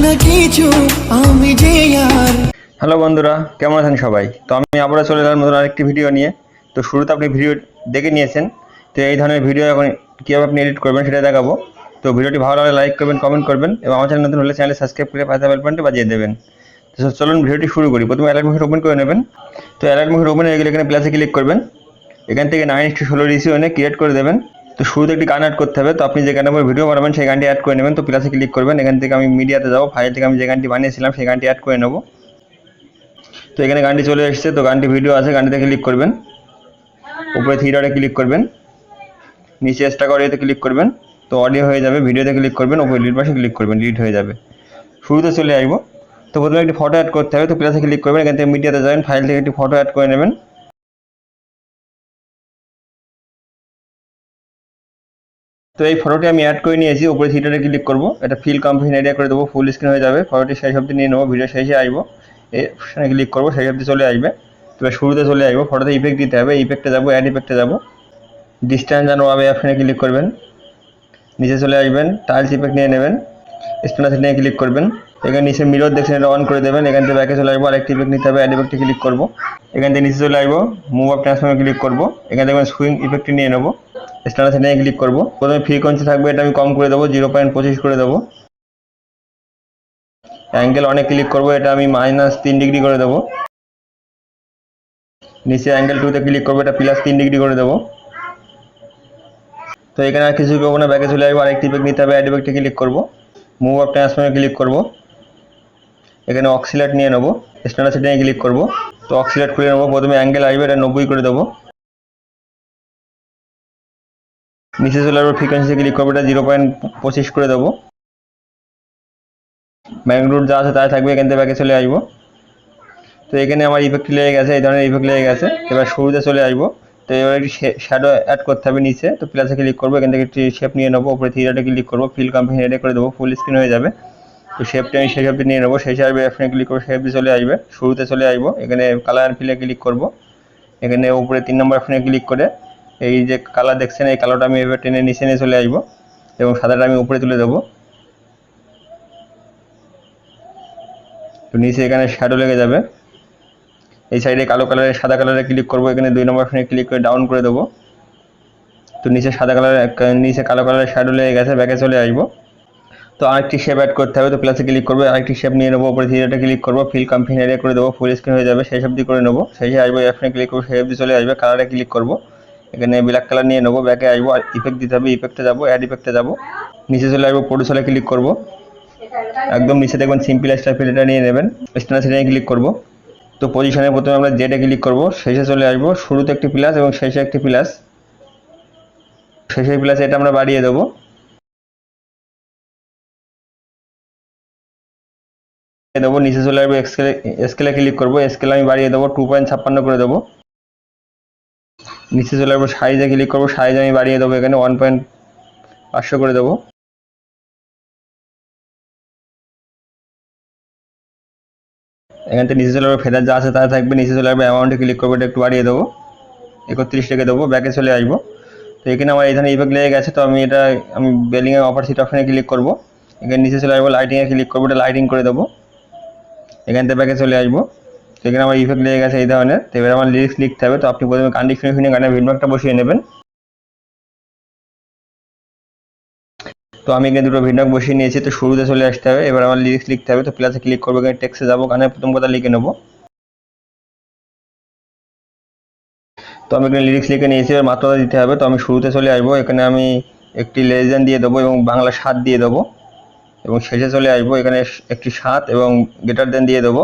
না কিছু আমি যে আর। হ্যালো বন্ধুরা, কেমন আছেন সবাই? তো আমি আবারও চলে এলাম নতুন আরেকটি ভিডিও নিয়ে। তো শুরুতে আপনি ভিডিও দেখে নিয়েছেন, তো এই ধরনের ভিডিও এখন কীভাবে আপনি এডিট করবেন সেটা দেখাবো। তো ভিডিওটি ভালো লাগলে লাইক করবেন, কমেন্ট করবেন এবং আমার চ্যানেল নতুন হলে চ্যানেলে সাবস্ক্রাইব করে পাশে বেল বাটনটি বাজিয়ে দেবেন। তো চলুন ভিডিওটি শুরু করি। প্রথমে অ্যালার্ট মোড ওপেন করে নেবেন। তো অ্যালার্ট মোড ওপেন হয়ে গেলে এখানে প্লাসে ক্লিক করবেন। এখান থেকে 9:16 রেশিও এনে ক্রিয়েট করে দেবেন। তো শুরুতে একটি গান অ্যাড করতে হবে। তো আপনি যে গানের উপর ভিডিও বানাবেন সেই গানটি অ্যাড করে নেবেন। তো প্লাসে ক্লিক করবেন। এখান থেকে আমি মিডিয়াতে যাবো, ফাইল থেকে আমি যে গানটি বানিয়েছিলাম সেই গানটি অ্যাড করে নেব। তো এখানে গানটি চলে এসেছে। তো গানটি ভিডিও আছে, গানটিতে ক্লিক করবেন, উপরে থ্রি ডটে ক্লিক করবেন, নিচে এক্সট্রা অডিওতে ক্লিক করবেন। তো অডিও হয়ে যাবে, ভিডিওতে ক্লিক করবেন, উপরে ডিলিট পাশে ক্লিক করবেন, ডিলিট হয়ে যাবে। শুরুতে চলে আসবো। তো প্রথমে একটি ফটো অ্যাড করতে হবে। তো প্লাসে ক্লিক করবেন, এখান থেকে মিডিয়াতে যাবেন, ফাইল থেকে একটি ফটো অ্যাড করে নেবেন। তো এই ফটোটি আমি অ্যাড করে নিয়েছি, উপরে থ্রি ডটে ক্লিক করবো, এটা ফিল কম্পোজিশন এরিয়া করে দেবো, ফুল স্ক্রিন হয়ে যাবে। ফটোটি শেষ অবধি নিয়ে নেবো, ভিডিও শেষে আসবো, এখানে ক্লিক করবো, শেষ অবধি চলে আসবে। তো শুরুতে চলে আসবো, ফটোতে ইফেক্ট দিতে হবে, ইফেক্টে যাবো, অ্যাড ইফেক্টে যাবো, ডিস্টেন্স অ্যান্ড ওয়াবে অপশানে ক্লিক করবেন, নিচে চলে আসবেন, টাইলস ইফেক্ট নিয়ে নেবেন, স্ট্যান্ডার্ড সেটিংয়ে ক্লিক করবেন। এখানে নিচে মিরর দেখছেন, এটা অন করে দেবেন। এখান থেকে ব্যাকে চলে আসবো, আরেকটি ইফেক্ট নিতে হবে, অ্যাড ইফেক্টে ক্লিক করবো। এখান থেকে নিচে চলে আসবো, মুভ আপ ট্রান্সফর্মে ক্লিক করবো। এখান থেকে সুইং ইফেক্টটি নিয়ে নেবো, স্ট্যান্ডার্ড সেটিংয়ে ক্লিক করবো। প্রথমে ফ্রিকোয়েন্সি থাকবে, এটা আমি কম করে দেবো, 0.25 করে দেবো। অ্যাঙ্গেল অনেক ক্লিক করবো, এটা আমি -3 ডিগ্রি করে দেবো। নিচে অ্যাঙ্গেল 2তে ক্লিক করবো, এটা +3 ডিগ্রি করে দেবো। তো এখানে আর কিছু করবো না, ব্যাকে চলে আসবো, আরেকটি ইফেক্ট নিতে হবে, অ্যাড ইফেক্টে ক্লিক করবো, মুভ আপ ট্রান্সফর্মে ক্লিক করবো। এখানে অক্সিলেট নিয়ে নেবো, স্ট্যান্ডার্ড সেটিংয়ে ক্লিক করবো। তো অক্সিলেট খুলে নেবো, প্রথমে অ্যাঙ্গেল আসবে, এটা 90 করে দেবো। নিচে চলে আসবো, ফ্রিকোয়েন্সি ক্লিক করবো, এটা 0.25 করে দেবো। ম্যাগনিটিউড যা আছে তাই থাকবে। এখান থেকে ব্যাকে চলে আসবো। তো এখানে আমার ইফেক্ট লেগে গেছে, এই ধরনের ইফেক্ট লেগে গেছে। এবার শুরুতে চলে আসবো। তো এবার একটি শ্যাডো অ্যাড করতে হবে নিচে। তো প্লাসে ক্লিক করবো, এখান থেকে একটি শেপ নিয়ে নেবো, উপরে থ্রি ডটে ক্লিক করবো, ফিল কম্পোজিশন এরিয়া করে দেবো, ফুল স্ক্রিন হয়ে যাবে। তো শেপটা আমি সেই শেপটি নিয়ে নেবো, শেষে আসবে অপশনে ক্লিক করবো, শেপটি চলে আসবে। শুরুতে চলে আসবো, এখানে কালার ফিলে ক্লিক করবো। এখানে উপরে 3 নম্বর অপশনে ক্লিক করে এই যে কালার দেখছেন, এই কালারটা আমি এবার টেনে নিচে নিয়ে চলে আসবো এবং সাদাটা আমি উপরে তুলে দেবো। তো নিচে এখানে শ্যাডো লেগে যাবে। এই সাইডে কালো কালারের সাদা কালারে ক্লিক করবো, এখানে 2 নম্বর অপশনে ক্লিক করে ডাউন করে দেবো। তো নিচে সাদা কালারের নিচে কালো কালারের শ্যাডো লেগে গেছে, ব্যাকে চলে আসবো। তো আরেকটি শেপ অ্যাড করতে হবে। তো প্লাসে ক্লিক করবো, আরেকটি শেপ নিয়ে নেবো, উপরে থ্রি ডটে ক্লিক করবো, ফিল কম্পোজিশন এরিয়া করে দেবো, ফুল স্ক্রিন হয়ে যাবে, সেই অবধি করে নেবো। শেষে আসবো, অপশনে ক্লিক করবো, সেই অবধি চলে আসবে। কালারে ক্লিক করবো, এখানে ব্ল্যাক কালার নিয়ে নেবো, ব্যাকে আসবো, ইফেক্ট দিতে হবে, ইফেক্টে যাবো, অ্যাড ইফেক্টে যাবো, নিচে চলে আসবো, প্রোডিউসারে ক্লিক করবো। একদম নিচে দেখবেন সিম্পল স্টার ফিল্টারটা নিয়ে নেবেন, স্ট্যান্ডার্ড সেটিংয়ে ক্লিক করবো। তো পজিশনে প্রথমে আমরা জেডে ক্লিক করবো, শেষে চলে আসবো, শুরুতে একটি প্লাস এবং শেষে একটি প্লাস, শেষে প্লাস এটা আমরা বাড়িয়ে দেবো। নিচে চলে আসবো, স্কেলে ক্লিক করবো, স্কেল আমি বাড়িয়ে দেবো, 2.56 করে দেবো। নিচে চলে আসবো, সাইজে ক্লিক করবো, সাইজ আমি বাড়িয়ে দেবো, এখানে 1.500 করে দেবো। এখান থেকে নিচে চলে আসবো, ফেদার যা আছে তা থাকবে। নিচে চলে আসবো, অ্যামাউন্টে ক্লিক করবো, এটা একটু বাড়িয়ে দেবো, 31 রেখে দেবো, ব্যাকে চলে আসবো। তো এখানে আমার এখানে ইফেক্ট লেগে গেছে। তো আমি বেলিংয়ে অপারসিটি অপশনে ক্লিক করবো, এখানে নিচে চলে আসবো, লাইটিংয়ে ক্লিক করবো, এটা লাইটিং করে দেবো, এখান থেকে ব্যাকে চলে আসবো। সেখানে আমার ইফেক্ট লেগে গেছে এই ধরনের। তো এবার আমার লিরিক্স লিখতে হবে। তো আপনি প্রথমে গান ডিকশনারি শুনে গানের ভিডব্যাকটা বসিয়ে নেবেন। তো আমি এখানে দুটো ভিডব্যাক বসিয়ে নিয়েছি। তো শুরুতে চলে আসতে হবে, এবার আমার লিরিক্স লিখতে হবে। তো প্লাসে ক্লিক করবো, এখানে টেক্সটে যাবো, গানের প্রথম কথা লিখে নেবো। তো আমি এখানে লিরিক্স লিখে নিয়েছি, এবার মাত্রা দিতে হবে। তো আমি শুরুতে চলে আসবো, এখানে আমি একটি লেস দেন দিয়ে দেবো এবং বাংলা 7 দিয়ে দেবো এবং শেষে চলে আসবো, এখানে একটি 7 এবং গ্রেটার দেন দিয়ে দেবো।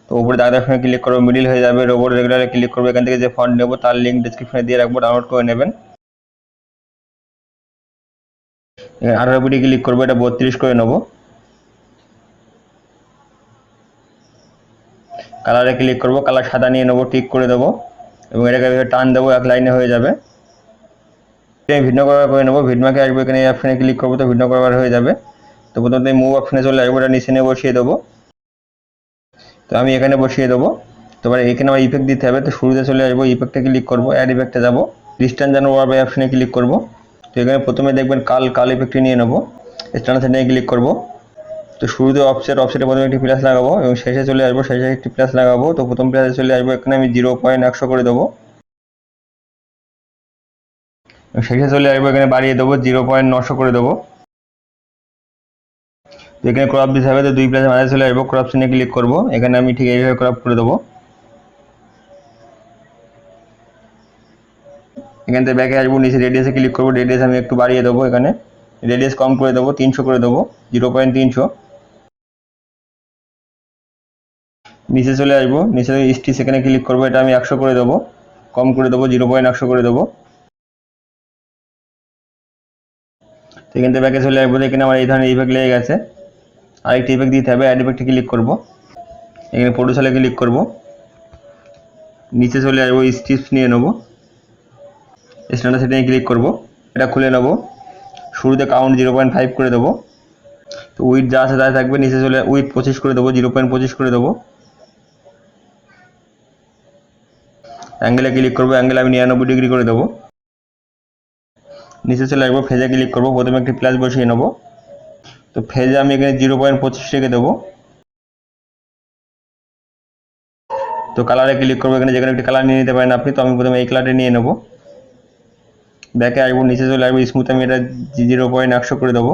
তো উপরে দাগ অপশনে ক্লিক করবো, মিডিল হয়ে যাবে, রোবট রেগুলারে ক্লিক করবো। এখান থেকে যে ফন্ট নেবো তার লিঙ্ক ডিসক্রিপশনে দিয়ে রাখবো, ডাউনলোড করে নেবেন। 18 পিটি ক্লিক করবো, এটা 32 করে নেবো। কালারে ক্লিক করবো, কালার সাদা নিয়ে নেবো, টিক করে দেবো এবং এটাকে টান দেবো, এক লাইনে হয়ে যাবে। ভিডিও কভার করে নেবো, ভিডমাকে আসবো, এখানে এই অপশনে ক্লিক করবো, তো ভিডিও কভার হয়ে যাবে। তো প্রথমে মুভ অপশনে চলে আসবো, এটা নিচে নিয়ে বসিয়ে দেবো। তো আমি এখানে বসিয়ে দেবো। তো এবার এখানে আমার ইফেক্ট দিতে হবে। তো শুরুতে চলে আসবো, ইফেক্টে ক্লিক করবো, অ্যাড ইফেক্টে যাবো, ডিস্টেন্স অ্যান্ড ওয়ার বাই অপশনে ক্লিক করবো। তো এখানে প্রথমে দেখবেন কাল ইফেক্টটি নিয়ে নেবো, স্ট্যান্ডার্ড সেটিংয়ে ক্লিক করবো, তো শুরুতে অফসেটে প্রথমে একটি প্লাস লাগাবো এবং শেষে চলে আসবো, শেষে একটি প্লাস লাগাবো। তো প্রথম প্লাসে চলে আসবো, এখানে আমি 0.100 করে দেবো। শেষে চলে আসবো, এখানে বাড়িয়ে দেবো 0.900 করে দেবো। তো এখানে ক্রপ দিতে হবে, তো দুই প্লাসের মাঝে চলে আসবো, ক্রপ সিনে ক্লিক করবো। এখানে আমি ঠিক এইভাবে ক্রপ করে দেবো। এখান থেকে ব্যাকে আসবো, নিচে রেডিয়াসে ক্লিক করবো, রেডিয়াস আমি একটু বাড়িয়ে দেবো। এখানে রেডিয়াস কম করে দেবো, 300 করে দেবো, 0.300। নিচে চলে আসবো, নিচে স্টিচ এখানে ক্লিক করবো, এটা আমি 100 করে দেবো, কম করে দেবো, 0.100 করে দেবো। তো এখান থেকে ব্যাকে চলে আসবো, এখানে আমার এই ধরনের ইফেক্ট লেগে গেছে, আরেকটি ইফেক্ট দিতে হবে। অ্যাড ইফেক্টে ক্লিক করবো, এখানে প্রোটোসলে ক্লিক করবো, নিচে চলে আসবো, স্টিপস নিয়ে নেবো, স্ট্যান্ডার্ড সেটিংয়ে ক্লিক করবো, এটা খুলে নেবো। শুরুতে কাউন্ট 0.5 করে দেবো। তো উইথ যা আছে তাই থাকবে, নিচে চলে উইথ 25 করে দেবো, 0.25 করে দেবো। অ্যাঙ্গেলে ক্লিক করবো, অ্যাঙ্গেল আমি 99 ডিগ্রি করে দেবো। নিচে চলে আসবো, ফেজে ক্লিক করবো, প্রথমে একটি প্লাস বসিয়ে নেবো। তো ফেজে আমি এখানে 0.25 রেখে দেবো। তো কালারে ক্লিক করবো, এখানে যেখানে একটি কালার নিয়ে নিতে পারেন আপনি, তো আমি প্রথমে এই কালারটা নিয়ে নেবো। ব্যাকে আসবো, নিচে চলে আসবো, স্মুথ আমি এটা 0.100 করে দেবো।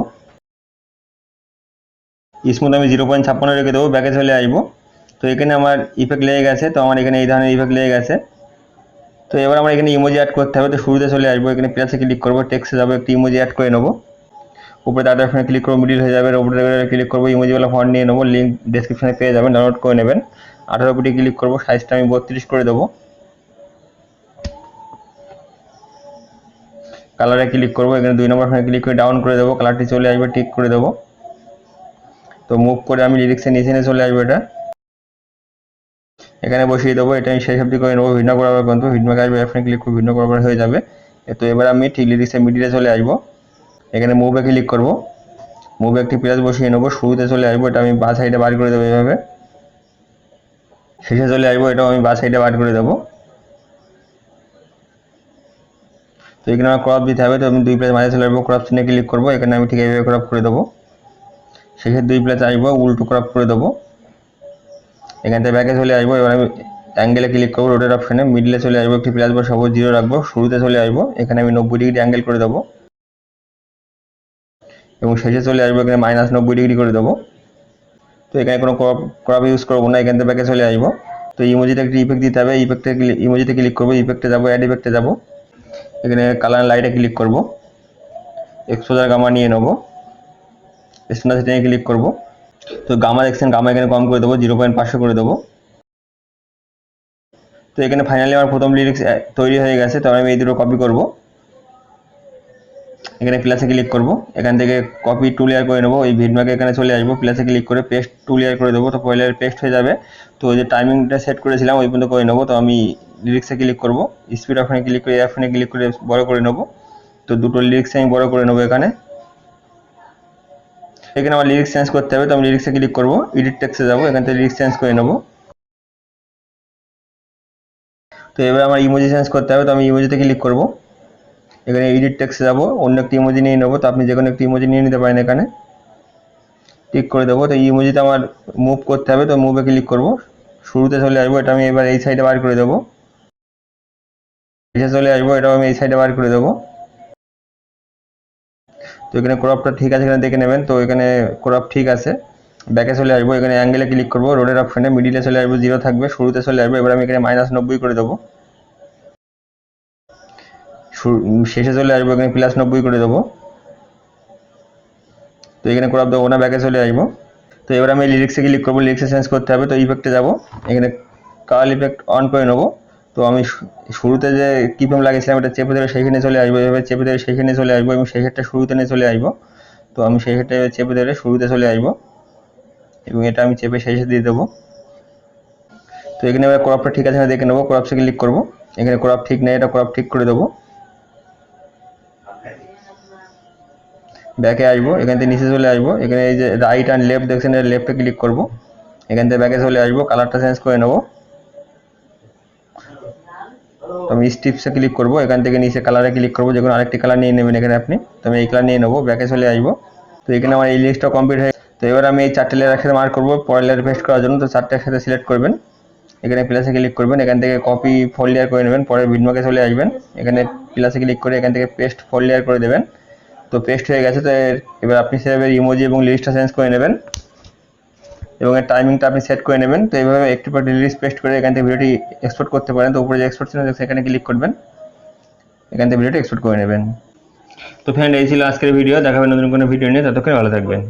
স্মুথ আমি 0.56 রেখে দেবো, ব্যাকে চলে আসবো। তো এখানে আমার ইফেক্ট লেগে গেছে, তো আমার এখানে এই ধরনের ইফেক্ট লেগে গেছে। তো এবার আমার এখানে ইমোজি অ্যাড করতে হবে। তো শুরুতে চলে আসবো, এখানে প্লাসে ক্লিক করবো, টেক্সটে যাবো, একটি ইমোজি অ্যাড করে নেবো। উপরে তাদের অপশনে ক্লিক করবো, মিডিল হয়ে যাবে, উপরে ক্লিক করবো, ইমোজিওয়ালা ফন্ট নিয়ে নেবো, লিঙ্ক ডেসক্রিপশনে পেয়ে যাবেন, ডাউনলোড করে নেবেন। 18 পিটি ক্লিক করবো, সাইজটা আমি 32 করে দেবো। কালারে ক্লিক করবো, এখানে 2 নম্বর অপশনে ক্লিক করে ডাউন করে দেবো, কালারটি চলে আসবে, টিক করে দেবো। তো মুভ করে আমি লিরিক্সের নিচে নিয়ে চলে আসবো, এটা এখানে বসিয়ে দেবো। এটা আমি সেই অবধি করে নেবো, ভিন্ন করাবার পর্যন্ত। ভিডিওকে আসবে, অপশনে ক্লিক করে ভিন্ন করাবার হয়ে যাবে। তো এবার আমি ঠিক লিরিক্সের মিডিলে চলে আসবো, এখানে মুভে ক্লিক করবো, মুভে একটি প্লাস বসিয়ে নেবো, শুরুতে চলে আসবো, এটা আমি বাঁ সাইডে বার করে দেবো এভাবে। শেষে চলে আসবো, এটাও আমি বাঁ সাইডে বার করে দেবো। তো এখানে আমার ক্রপ দিতে হবে, তো আমি দুই প্লাস মাঝে চলে আসবো, ক্রপ সিনে ক্লিক করবো, এখানে আমি ঠিক এইভাবে ক্রপ করে দেবো। শেষে দুই প্লাস আসবো, উল্টো ক্রপ করে দেবো। এখান থেকে ব্যাকে চলে আসবো, এবার আমি অ্যাঙ্গেলে ক্লিক করবো, রোটেট অপশনে মিডলে চলে আসবো, একটি প্লাস বসাবো, 0 রাখবো। শুরুতে চলে আসবো, এখানে আমি 90 ডিগ্রি অ্যাঙ্গেল করে দেবো এবং শেষে চলে আসবো, এখানে -90 ডিগ্রি করে দেবো। তো এখানে কোনো ক্রপ ইউজ করবো না, এখান থেকে ব্যাকে চলে আসবো। তো ইমোজিতে একটি ইফেক্ট দিতে হবে, ইমোজিতে ক্লিক করবো, ইফেক্টে যাবো, অ্যাড ইফেক্টে যাবো, এখানে কালার লাইটে ক্লিক করবো, এক্সপোজার গামা নিয়ে নেবো, স্ট্যান্ডার্ড সেটিংয়ে ক্লিক করবো। তো গামা দেখছেন, গামা এখানে কম করে দেবো, 0.500 করে দেবো। তো এখানে ফাইনালি আমার প্রথম লিরিক্স তৈরি হয়ে গেছে। তো আমি এই দুটো কপি করব, এখানে প্লাসে ক্লিক করব, এখান থেকে কপি টু লেয়ার করে নেবো, এই ভিডমাকে এখানে চলে আসবো, প্লাসে ক্লিক করে পেস্ট টু লেয়ার করে দেবো। তো পয়লা পেস্ট হয়ে যাবে। তো যে টাইমিংটা সেট করেছিলাম ওই পর্যন্ত করে নেবো। তো আমি লিরিক্সে ক্লিক করব, স্পিড অপশনে ক্লিক করে অপশনে ক্লিক করে বড় করে নেবো। তো দুটো লিরিক্স আমি বড় করে নেবো। এখানে আমার লিরিক্স চেঞ্জ করতে হবে, তো আমি লিরিক্সে ক্লিক করব, এডিট টেক্সটে যাবো, এখান থেকে লিরিক্স চেঞ্জ করে নেবো। তো এবার আমার ইমোজি চেঞ্জ করতে হবে, তো আমি ইমোজিতে ক্লিক করব, এখানে এডিট টেক্সটে যাবো, অন্য একটি ইমোজি নিয়ে নেবো। তো আপনি যে কোনো একটি ইমোজি নিয়ে নিতে পারেন, এখানে টিক করে দেবো। তো এই ইমোজিতে আমার মুভ করতে হবে, তো মুভে ক্লিক করব, শুরুতে চলে আসবো, এটা আমি এবার এই সাইডে বার করে দেবো, এসে চলে আসবো, এটাও আমি এই সাইডে বার করে দেবো। তো এখানে ক্রপটা ঠিক আছে এখানে দেখে নেবেন। তো এখানে ক্রপ ঠিক আছে। ব্যাকে চলে আসবো, এখানে অ্যাঙ্গেলে ক্লিক করবো, রোডের অপশনে মিডিলে চলে আসবো, 0 থাকবে, শুরুতে চলে আসবো, এবার আমি এখানে -90 করে দেবো, শেষে চলে আসবো, এখানে +90 করে দেবো। তো এখানে ক্রপ দেবো না, ব্যাকে চলে আসবো। তো এবার আমি লিরিক্সে ক্লিক করবো, লিরিক্সে চেঞ্জ করতে হবে, তো ইফেক্টে যাবো, এখানে কার্ল ইফেক্ট অন করে নেবো। তো আমি শুরুতে যে কিপ্যাম লাগিয়েছিলাম এটা চেপে ধরে সেইখানে চলে আসবো, এভাবে চেপে ধরে সেইখানে চলে আসবো এবং সেই হেডটা শুরুতে নিয়ে চলে আসবো। তো আমি সেই হেডটা চেপে ধরে শুরুতে চলে আসবো এবং এটা আমি চেপে শেষে দিয়ে দেবো। তো এখানে এবার ক্রপটা ঠিক আছে দেখে নেবো, ক্রপসে ক্লিক করবো, এখানে ক্রপ ঠিক নেই, এটা ক্রপ ঠিক করে দেবো। ব্যাকে আসবো, এখান থেকে নিচে চলে আসবো, এখানে এই যে রাইট অ্যান্ড লেফট দেখছেন, লেফটে ক্লিক করবো, এখান থেকে ব্যাকে চলে আসবো, কালারটা চেঞ্জ করে নেবো। তো আমি স্টিপসে ক্লিক করবো, এখান থেকে নিচে কালারে ক্লিক করবো, যে কোনো আরেকটি কালার নিয়ে নেবেন এখানে আপনি। তো আমি এই কালার নিয়ে নেবো, ব্যাকে চলে আসবো। তো এখানে আমার এই লিস্টটা কমপ্লিট হয়ে, তো এবার আমি এই 4টে লেয়ার একসাথে মার্ক করবো পরের লেয়ার পেস্ট করার জন্য। তো 4টে একসাথে সিলেক্ট করবেন, এখানে প্লাসে ক্লিক করবেন, এখান থেকে কপি 4 লেয়ার করে নেবেন, পরে বিটমার্কে চলে আসবেন, এখানে প্লাসে ক্লিক করে এখান থেকে পেস্ট 4 লেয়ার করে দেবেন। তো পেস্ট হয়ে গেছে। তো এবার আপনি সেভাবে ইমোজি এবং লিস্টটা চেঞ্জ করে নেবেন এবং এর টাইমিংটা আপনি সেট করে নেবেন। তো এইভাবে একটু পর রিলিজ পেস্ট করে এখান থেকে ভিডিওটি এক্সপোর্ট করতে পারেন। তো উপরে যে এক্সপোর্ট ছিল সেখানে ক্লিক করবেন, এখান থেকে ভিডিওটি এক্সপোর্ট করে নেবেন। তো ফ্রেন্ড, এই ছিল আজকের ভিডিও। দেখাবেন নতুন কোনো ভিডিও নিয়ে, ততক্ষণ ভালো থাকবেন।